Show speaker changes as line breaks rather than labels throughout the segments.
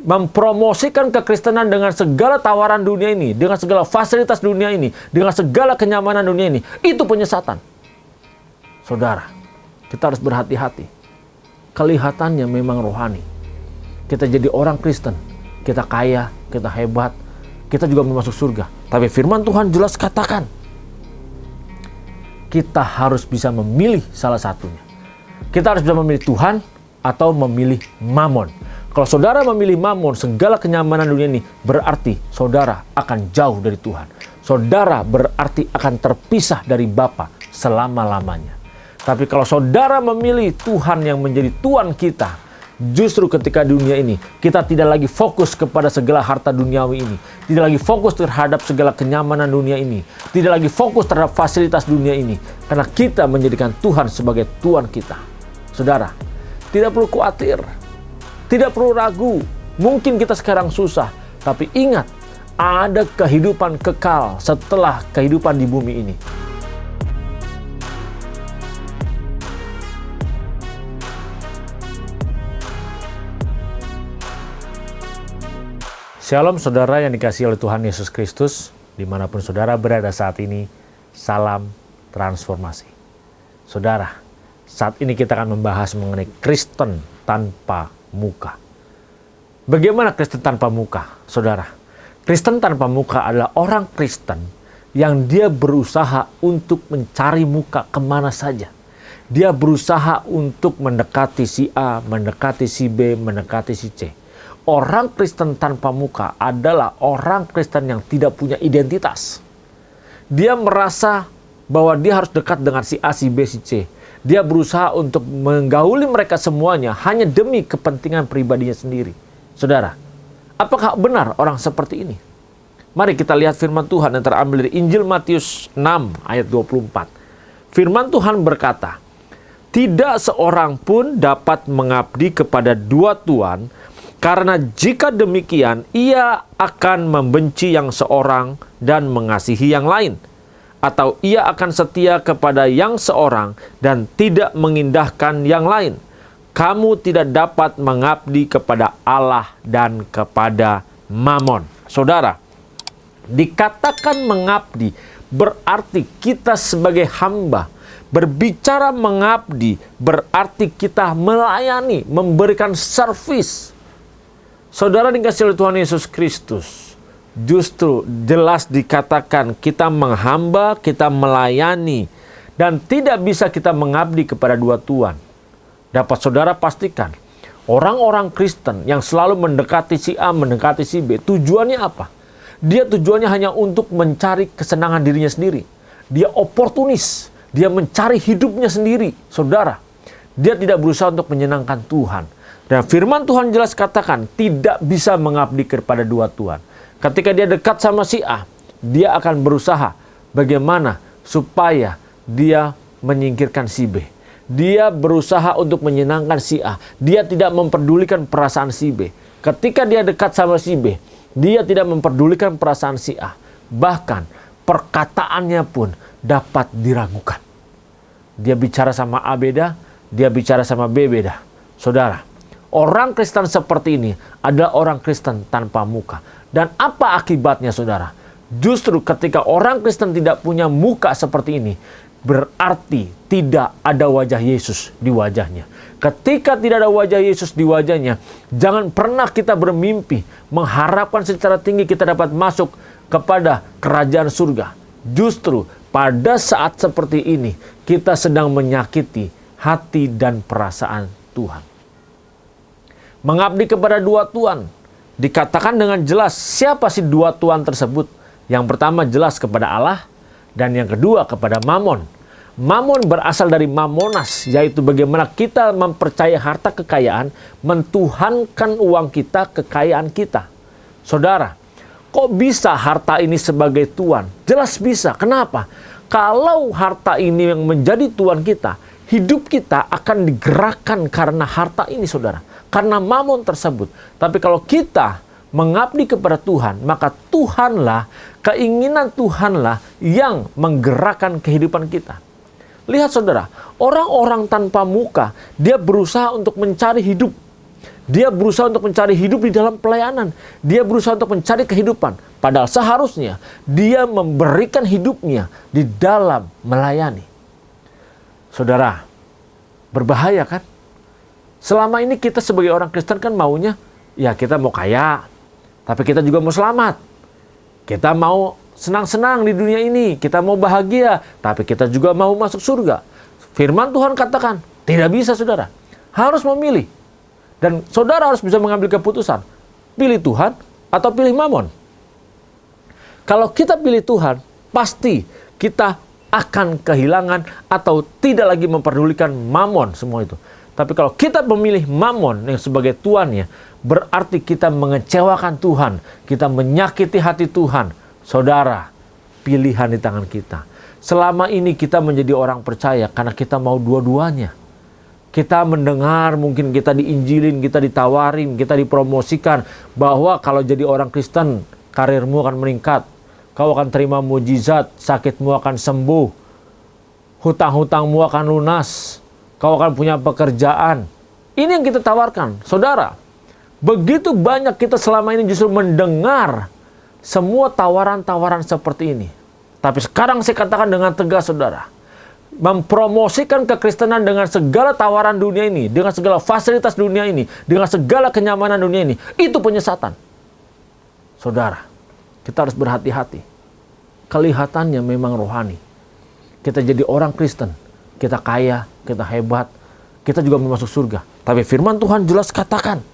mempromosikan kekristenan dengan segala tawaran dunia ini, dengan segala fasilitas dunia ini, dengan segala kenyamanan dunia ini, itu penyesatan. Saudara, kita harus berhati-hati. Kelihatannya memang rohani. Kita jadi orang Kristen, kita kaya, kita hebat, kita juga mau masuk surga. Tapi firman Tuhan jelas katakan, kita harus bisa memilih salah satunya. Kita harus bisa memilih Tuhan atau memilih Mamon. Kalau saudara memilih Mamon, segala kenyamanan dunia ini, berarti saudara akan jauh dari Tuhan. Saudara berarti akan terpisah dari Bapa selama-lamanya. Tapi kalau saudara memilih Tuhan yang menjadi Tuhan kita, justru ketika dunia ini, kita tidak lagi fokus kepada segala harta duniawi ini. Tidak lagi fokus terhadap segala kenyamanan dunia ini. Tidak lagi fokus terhadap fasilitas dunia ini. Karena kita menjadikan Tuhan sebagai Tuhan kita. Saudara, tidak perlu khawatir. Tidak perlu ragu. Mungkin kita sekarang susah. Tapi ingat, ada kehidupan kekal setelah kehidupan di bumi ini. Shalom saudara yang dikasihi oleh Tuhan Yesus Kristus, dimanapun saudara berada saat ini, salam transformasi. Saudara, saat ini kita akan membahas mengenai Kristen tanpa muka. Bagaimana Kristen tanpa muka, saudara? Kristen tanpa muka adalah orang Kristen yang dia berusaha untuk mencari muka kemana saja. Dia berusaha untuk mendekati si A, mendekati si B, mendekati si C. Orang Kristen tanpa muka adalah orang Kristen yang tidak punya identitas. Dia merasa bahwa dia harus dekat dengan si A, si B, si C. Dia berusaha untuk menggauli mereka semuanya hanya demi kepentingan pribadinya sendiri. Saudara, apakah benar orang seperti ini? Mari kita lihat firman Tuhan yang terambil dari Injil Matius 6 ayat 24. Firman Tuhan berkata, "Tidak seorang pun dapat mengabdi kepada dua tuan, karena jika demikian, ia akan membenci yang seorang dan mengasihi yang lain. Atau ia akan setia kepada yang seorang dan tidak mengindahkan yang lain. Kamu tidak dapat mengabdi kepada Allah dan kepada Mamon." Saudara, dikatakan mengabdi berarti kita sebagai hamba. Berbicara mengabdi berarti kita melayani, memberikan servis. Saudara dikasihi oleh Tuhan Yesus Kristus, justru jelas dikatakan kita menghamba, kita melayani, dan tidak bisa kita mengabdi kepada dua tuan. Dapat saudara pastikan, orang-orang Kristen yang selalu mendekati si A, mendekati si B, tujuannya apa? Dia tujuannya hanya untuk mencari kesenangan dirinya sendiri. Dia oportunis, dia mencari hidupnya sendiri. Saudara, dia tidak berusaha untuk menyenangkan Tuhan. Dan firman Tuhan jelas katakan tidak bisa mengabdi kepada dua tuan. Ketika dia dekat sama si A, dia akan berusaha bagaimana supaya dia menyingkirkan si B. Dia berusaha untuk menyenangkan si A. Dia tidak memperdulikan perasaan si B. Ketika dia dekat sama si B, dia tidak memperdulikan perasaan si A. Bahkan perkataannya pun dapat diragukan. Dia bicara sama A beda, dia bicara sama B beda. Saudara, orang Kristen seperti ini adalah orang Kristen tanpa muka. Dan apa akibatnya, saudara? Justru ketika orang Kristen tidak punya muka seperti ini, berarti tidak ada wajah Yesus di wajahnya. Ketika tidak ada wajah Yesus di wajahnya, jangan pernah kita bermimpi mengharapkan secara tinggi kita dapat masuk kepada kerajaan surga. Justru pada saat seperti ini, kita sedang menyakiti hati dan perasaan Tuhan. Mengabdi kepada dua tuan, dikatakan dengan jelas siapa sih dua tuan tersebut. Yang pertama jelas kepada Allah, dan yang kedua kepada Mamon. Mamon berasal dari mamonas, yaitu bagaimana kita mempercayai harta kekayaan, mentuhankan uang kita, kekayaan kita. Saudara, kok bisa harta ini sebagai tuan? Jelas bisa. Kenapa? Kalau harta ini yang menjadi tuan kita, hidup kita akan digerakkan karena harta ini, saudara. Karena mamon tersebut. Tapi kalau kita mengabdi kepada Tuhan, maka Tuhanlah, keinginan Tuhanlah yang menggerakkan kehidupan kita. Lihat saudara, orang-orang tanpa muka, dia berusaha untuk mencari hidup. Dia berusaha untuk mencari hidup di dalam pelayanan. Dia berusaha untuk mencari kehidupan. Padahal seharusnya dia memberikan hidupnya di dalam melayani. Saudara, berbahaya kan? Selama ini kita sebagai orang Kristen kan maunya, ya kita mau kaya, tapi kita juga mau selamat. Kita mau senang-senang di dunia ini, kita mau bahagia, tapi kita juga mau masuk surga. Firman Tuhan katakan, tidak bisa saudara. Harus memilih. Dan saudara harus bisa mengambil keputusan. Pilih Tuhan atau pilih Mamon. Kalau kita pilih Tuhan, pasti kita akan kehilangan atau tidak lagi memperdulikan Mamon semua itu. Tapi kalau kita memilih Mamon yang sebagai tuannya, berarti kita mengecewakan Tuhan. Kita menyakiti hati Tuhan. Saudara, pilihan di tangan kita. Selama ini kita menjadi orang percaya karena kita mau dua-duanya. Kita mendengar, mungkin kita diinjilin, kita ditawarin, kita dipromosikan bahwa kalau jadi orang Kristen, karirmu akan meningkat. Kau akan terima mujizat, sakitmu akan sembuh. Hutang-hutangmu akan lunas. Kau akan punya pekerjaan. Ini yang kita tawarkan. Saudara, begitu banyak kita selama ini justru mendengar semua tawaran-tawaran seperti ini. Tapi sekarang saya katakan dengan tegas saudara, mempromosikan kekristenan dengan segala tawaran dunia ini, dengan segala fasilitas dunia ini, dengan segala kenyamanan dunia ini, itu penyesatan. Saudara, kita harus berhati-hati. Kelihatannya memang rohani. Kita jadi orang Kristen, kita kaya, kita hebat, kita juga mau masuk surga. Tapi firman Tuhan jelas katakan,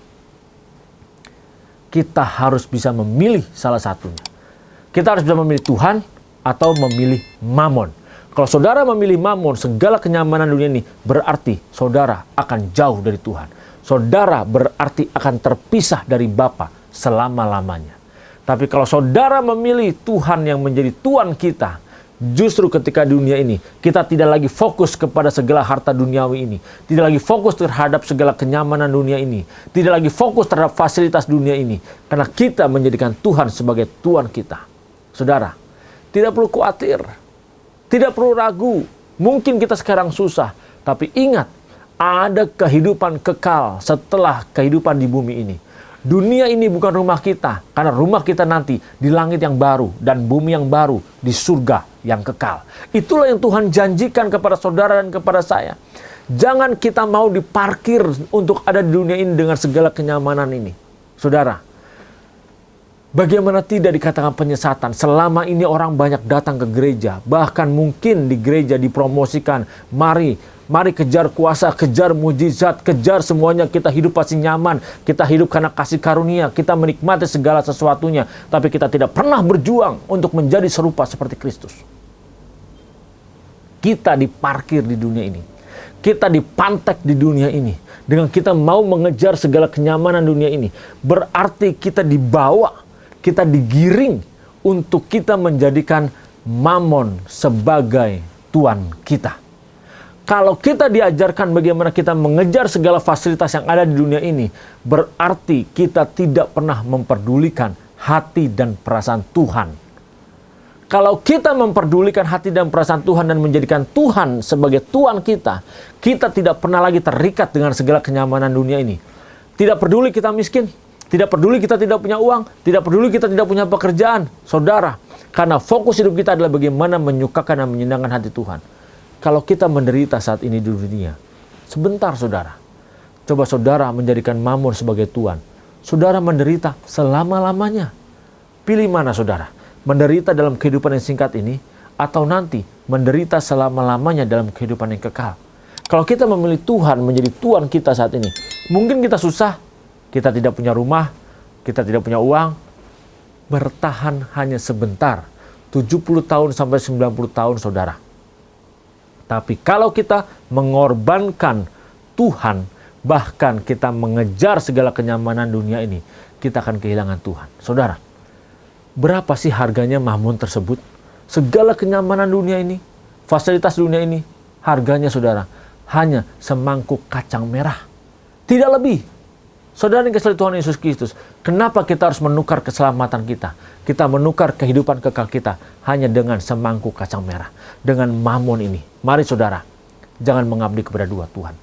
kita harus bisa memilih salah satunya. Kita harus bisa memilih Tuhan atau memilih Mamon. Kalau saudara memilih Mamon, segala kenyamanan dunia ini, berarti saudara akan jauh dari Tuhan. Saudara berarti akan terpisah dari Bapa selama-lamanya. Tapi kalau saudara memilih Tuhan yang menjadi Tuhan kita, justru ketika dunia ini, kita tidak lagi fokus kepada segala harta duniawi ini. Tidak lagi fokus terhadap segala kenyamanan dunia ini. Tidak lagi fokus terhadap fasilitas dunia ini. Karena kita menjadikan Tuhan sebagai Tuhan kita. Saudara, tidak perlu khawatir. Tidak perlu ragu. Mungkin kita sekarang susah. Tapi ingat, ada kehidupan kekal setelah kehidupan di bumi ini. Dunia ini bukan rumah kita, karena rumah kita nanti di langit yang baru dan bumi yang baru, di surga yang kekal. Itulah yang Tuhan janjikan kepada saudara dan kepada saya. Jangan kita mau diparkir untuk ada di dunia ini dengan segala kenyamanan ini. Saudara, bagaimana tidak dikatakan penyesatan? Selama ini orang banyak datang ke gereja, bahkan mungkin di gereja dipromosikan, Mari kejar kuasa, kejar mujizat, kejar semuanya. Kita hidup pasti nyaman. Kita hidup karena kasih karunia. Kita menikmati segala sesuatunya. Tapi kita tidak pernah berjuang untuk menjadi serupa seperti Kristus. Kita diparkir di dunia ini. Kita dipantek di dunia ini. Dengan kita mau mengejar segala kenyamanan dunia ini. Berarti kita dibawa, kita digiring untuk kita menjadikan Mamon sebagai Tuhan kita. Kalau kita diajarkan bagaimana kita mengejar segala fasilitas yang ada di dunia ini, berarti kita tidak pernah memperdulikan hati dan perasaan Tuhan. Kalau kita memperdulikan hati dan perasaan Tuhan dan menjadikan Tuhan sebagai Tuhan kita, kita tidak pernah lagi terikat dengan segala kenyamanan dunia ini. Tidak peduli kita miskin, tidak peduli kita tidak punya uang, tidak peduli kita tidak punya pekerjaan. Saudara, karena fokus hidup kita adalah bagaimana menyukakan dan menyenangkan hati Tuhan. Kalau kita menderita saat ini di dunia, sebentar saudara. Coba saudara menjadikan Mamon sebagai Tuhan. Saudara menderita selama-lamanya. Pilih mana saudara? Menderita dalam kehidupan yang singkat ini, atau nanti menderita selama-lamanya dalam kehidupan yang kekal. Kalau kita memilih Tuhan menjadi Tuhan kita saat ini, mungkin kita susah, kita tidak punya rumah, kita tidak punya uang, bertahan hanya sebentar. 70 tahun sampai 90 tahun saudara. Tapi kalau kita mengorbankan Tuhan, bahkan kita mengejar segala kenyamanan dunia ini, kita akan kehilangan Tuhan. Saudara, berapa sih harganya Mamon tersebut? Segala kenyamanan dunia ini, fasilitas dunia ini, harganya saudara, hanya semangkuk kacang merah. Tidak lebih. Saudara yang kasih Tuhan Yesus Kristus, kenapa kita harus menukar keselamatan kita? Kita menukar kehidupan kekal kita hanya dengan semangkuk kacang merah. Dengan Mamon ini. Mari saudara, jangan mengabdi kepada dua Tuhan.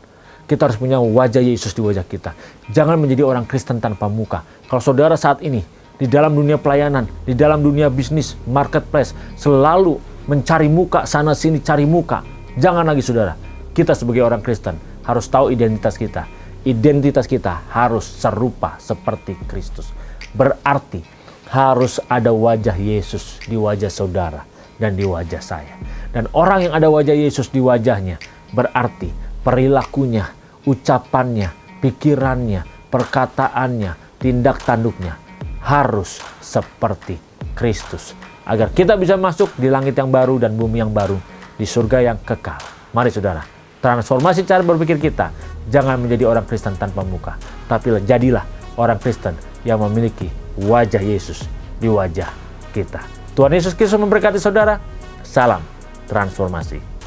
Kita harus punya wajah Yesus di wajah kita. Jangan menjadi orang Kristen tanpa muka. Kalau saudara saat ini di dalam dunia pelayanan, di dalam dunia bisnis, marketplace, selalu mencari muka, sana sini cari muka. Jangan lagi saudara. Kita sebagai orang Kristen harus tahu identitas kita. Identitas kita harus serupa seperti Kristus. Berarti harus ada wajah Yesus di wajah saudara dan di wajah saya. Dan orang yang ada wajah Yesus di wajahnya berarti perilakunya, ucapannya, pikirannya, perkataannya, tindak tanduknya harus seperti Kristus. Agar kita bisa masuk di langit yang baru dan bumi yang baru, di surga yang kekal. Mari saudara, transformasi cara berpikir kita. Jangan menjadi orang Kristen tanpa muka, tapi jadilah orang Kristen yang memiliki wajah Yesus di wajah kita. Tuhan Yesus Kristus memberkati saudara. Salam transformasi.